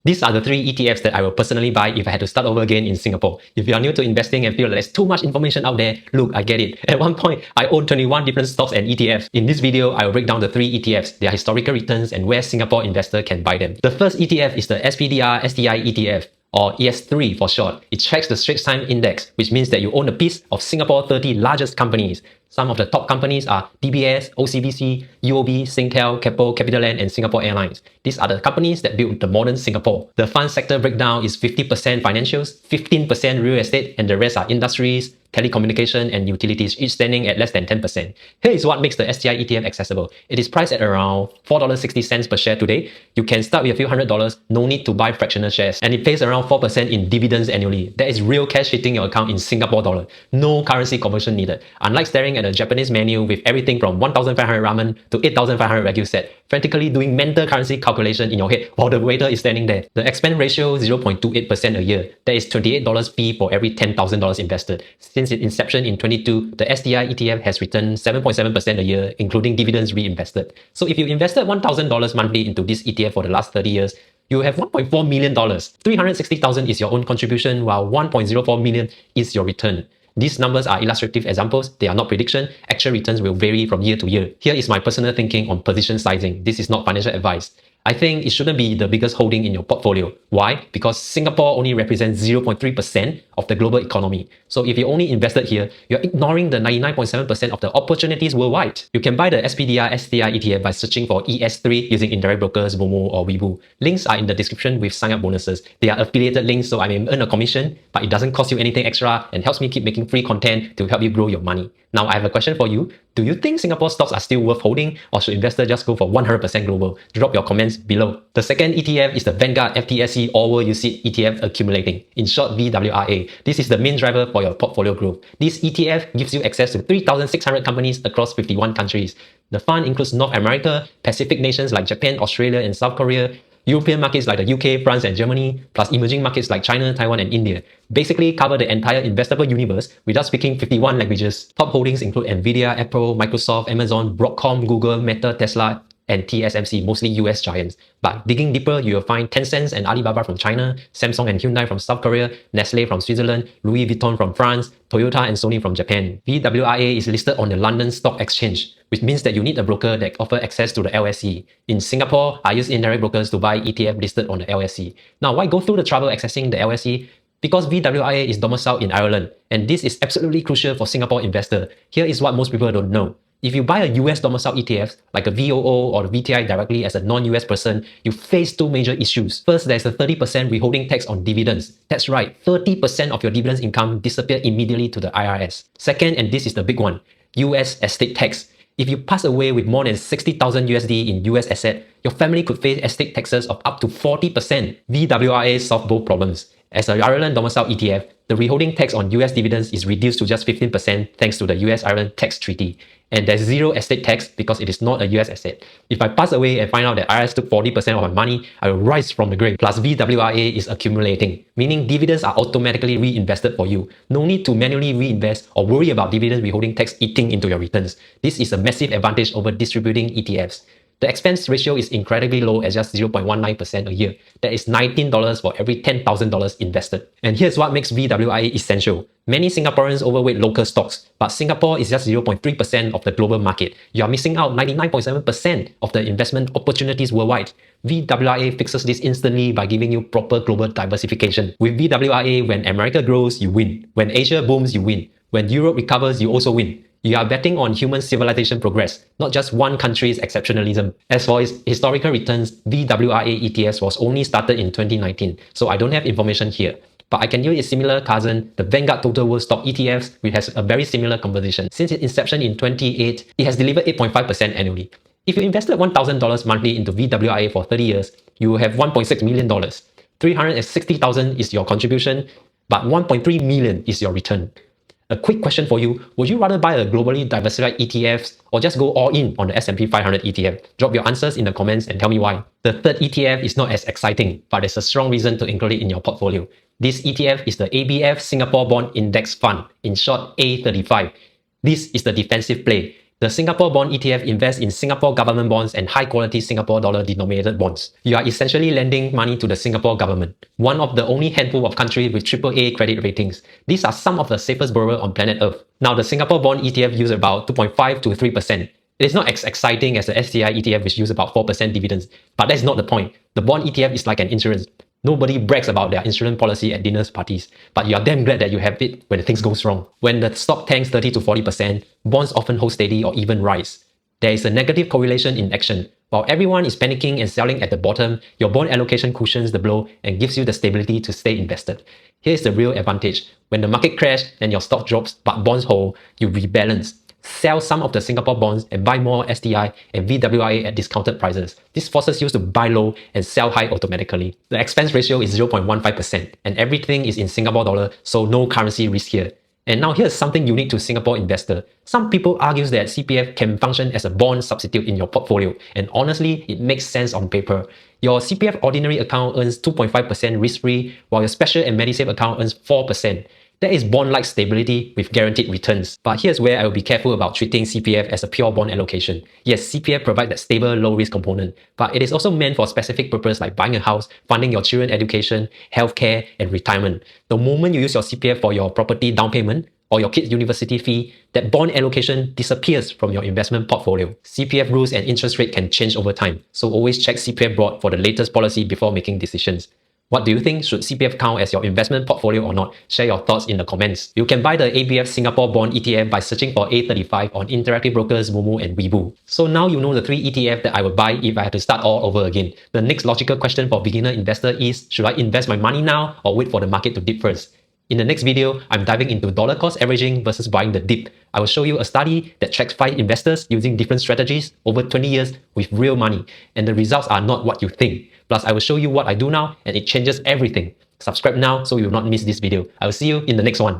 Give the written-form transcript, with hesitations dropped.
These are the 3 ETFs that I will personally buy if I had to start over again in Singapore. If you are new to investing and feel that there's too much information out there, look, I get it. At one point, I owned 21 different stocks and ETFs. In this video, I will break down the 3 ETFs, their historical returns, and where Singapore investor can buy them. The first ETF is the SPDR STI ETF, or ES3 for short. It tracks the Straits Times Index, which means that you own a piece of Singapore 30 largest companies. Some of the top companies are DBS, OCBC, UOB, Singtel, Keppel, CapitaLand, and Singapore Airlines. These are the companies that built the modern Singapore. The fund sector breakdown is 50% financials, 15% real estate, and the rest are industries, telecommunication, and utilities, each standing at less than 10%. Here is what makes the STI ETF accessible. It is priced at around $4.60 per share today. You can start with a few $100s, no need to buy fractional shares, and it pays around 4% in dividends annually. That is real cash hitting your account in Singapore dollar. No currency conversion needed. Unlike staring at a Japanese menu with everything from 1,500 ramen to 8,500 wagyu set, frantically doing mental currency calculation in your head while the waiter is standing there. The expense ratio 0.28% a year. That is $28 fee for every $10,000 invested. Since its inception in 22, the STI ETF has returned 7.7% a year, including dividends reinvested. So if you invested $1,000 monthly into this ETF for the last 30 years, you have $1.4 million. $360,000 is your own contribution, while $1.04 million is your return. These numbers are illustrative examples, they are not prediction. Actual returns will vary from year to year. Here is my personal thinking on position sizing. This is not financial advice. I think it shouldn't be the biggest holding in your portfolio. Why? Because Singapore only represents 0.3% of the global economy. So if you only invested here, you're ignoring the 99.7% of the opportunities worldwide. You can buy the SPDR STI ETF by searching for ES3 using indirect brokers, Momo or Weibo. Links are in the description with sign-up bonuses. They are affiliated links, so I may earn a commission, but it doesn't cost you anything extra and helps me keep making free content to help you grow your money. Now I have a question for you. Do you think Singapore stocks are still worth holding, or should investors just go for 100% global? Drop your comments below. The second ETF is the Vanguard FTSE All World UCITS ETF Accumulating, in short VWRA. This is the main driver for your portfolio growth. This ETF gives you access to 3,600 companies across 51 countries. The fund includes North America, Pacific nations like Japan, Australia, and South Korea, European markets like the UK, France, and Germany, plus emerging markets like China, Taiwan, and India. Basically cover the entire investable universe without speaking 51 languages. Top holdings include Nvidia, Apple, Microsoft, Amazon, Broadcom, Google, Meta, Tesla, and TSMC, mostly US giants. But digging deeper, you will find Tencent and Alibaba from China, Samsung and Hyundai from South Korea, Nestle from Switzerland, Louis Vuitton from France, Toyota and Sony from Japan. VWRA is listed on the London Stock Exchange, which means that you need a broker that offers access to the LSE. In Singapore, I use indirect brokers to buy ETF listed on the LSE. Now, why go through the trouble accessing the LSE? Because VWRA is domiciled in Ireland, and this is absolutely crucial for Singapore investors. Here is what most people don't know. If you buy a US domiciled ETF, like a VOO or the VTI directly as a non-US person, you face two major issues. First, there's a 30% withholding tax on dividends. That's right, 30% of your dividends income disappear immediately to the IRS. Second, and this is the big one, US estate tax. If you pass away with more than 60,000 USD in US asset, your family could face estate taxes of up to 40%. VWRA solves both problems. As a Ireland domiciled ETF, the withholding tax on US dividends is reduced to just 15% thanks to the US-Ireland tax treaty. And there's zero estate tax because it is not a US asset. If I pass away and find out that IRS took 40% of my money, I will rise from the grave. Plus VWRA is accumulating, meaning dividends are automatically reinvested for you. No need to manually reinvest or worry about dividend withholding tax eating into your returns. This is a massive advantage over distributing ETFs. The expense ratio is incredibly low at just 0.19% a year. That is $19 for every $10,000 invested. And here's what makes VWRA essential. Many Singaporeans overweight local stocks, but Singapore is just 0.3% of the global market. You are missing out 99.7% of the investment opportunities worldwide. VWRA fixes this instantly by giving you proper global diversification. With VWRA, when America grows, you win. When Asia booms, you win. When Europe recovers, you also win. You are betting on human civilization progress, not just one country's exceptionalism. As for its historical returns, VWRA ETFs was only started in 2019, so I don't have information here. But I can use its similar cousin, the Vanguard Total World Stock ETFs, which has a very similar composition. Since its inception in 2008, it has delivered 8.5% annually. If you invested $1,000 monthly into VWRA for 30 years, you will have $1.6 million. $360,000 is your contribution, but $1.3 million is your return. A quick question for you, would you rather buy a globally diversified ETFs or just go all in on the S&P 500 ETF? Drop your answers in the comments and tell me why. The third ETF is not as exciting, but there's a strong reason to include it in your portfolio. This ETF is the ABF Singapore Bond Index Fund, in short A35. This is the defensive play. The Singapore Bond ETF invests in Singapore government bonds and high-quality Singapore dollar denominated bonds. You are essentially lending money to the Singapore government, one of the only handful of countries with AAA credit ratings. These are some of the safest borrowers on planet Earth. Now, the Singapore Bond ETF yields about 2.5 to 3%. It is not as exciting as the STI ETF, which yields about 4% dividends, but that's not the point. The bond ETF is like an insurance. Nobody brags about their insurance policy at dinners parties, but you are damn glad that you have it when things goes wrong. When the stock tanks 30 to 40%, bonds often hold steady or even rise. There is a negative correlation in action. While everyone is panicking and selling at the bottom, your bond allocation cushions the blow and gives you the stability to stay invested. Here's the real advantage. When the market crashes and your stock drops but bonds hold, you rebalance. Sell some of the Singapore bonds and buy more STI and VWIA at discounted prices. This forces you to buy low and sell high automatically. The expense ratio is 0.15% and everything is in Singapore dollar, so no currency risk here. And now here's something unique to Singapore investor. Some people argue that CPF can function as a bond substitute in your portfolio, and honestly, it makes sense on paper. Your CPF ordinary account earns 2.5% risk-free, while your special and Medisave account earns 4%. That is bond-like stability with guaranteed returns. But here's where I will be careful about treating CPF as a pure bond allocation. Yes, CPF provides that stable, low-risk component, but it is also meant for a specific purpose like buying a house, funding your children's education, healthcare, and retirement. The moment you use your CPF for your property down payment or your kid's university fee, that bond allocation disappears from your investment portfolio. CPF rules and interest rate can change over time, so always check CPF board for the latest policy before making decisions. What do you think? Should CPF count as your investment portfolio or not? Share your thoughts in the comments. You can buy the ABF Singapore Bond ETF by searching for A35 on Interactive Brokers, Momo, and Weibo. So now you know the 3 ETF that I would buy if I had to start all over again. The next logical question for beginner investor is, should I invest my money now or wait for the market to dip first? In the next video, I'm diving into dollar cost averaging versus buying the dip. I will show you a study that tracks 5 investors using different strategies over 20 years with real money, and the results are not what you think. Plus, I will show you what I do now, and it changes everything. Subscribe now so you will not miss this video. I will see you in the next one.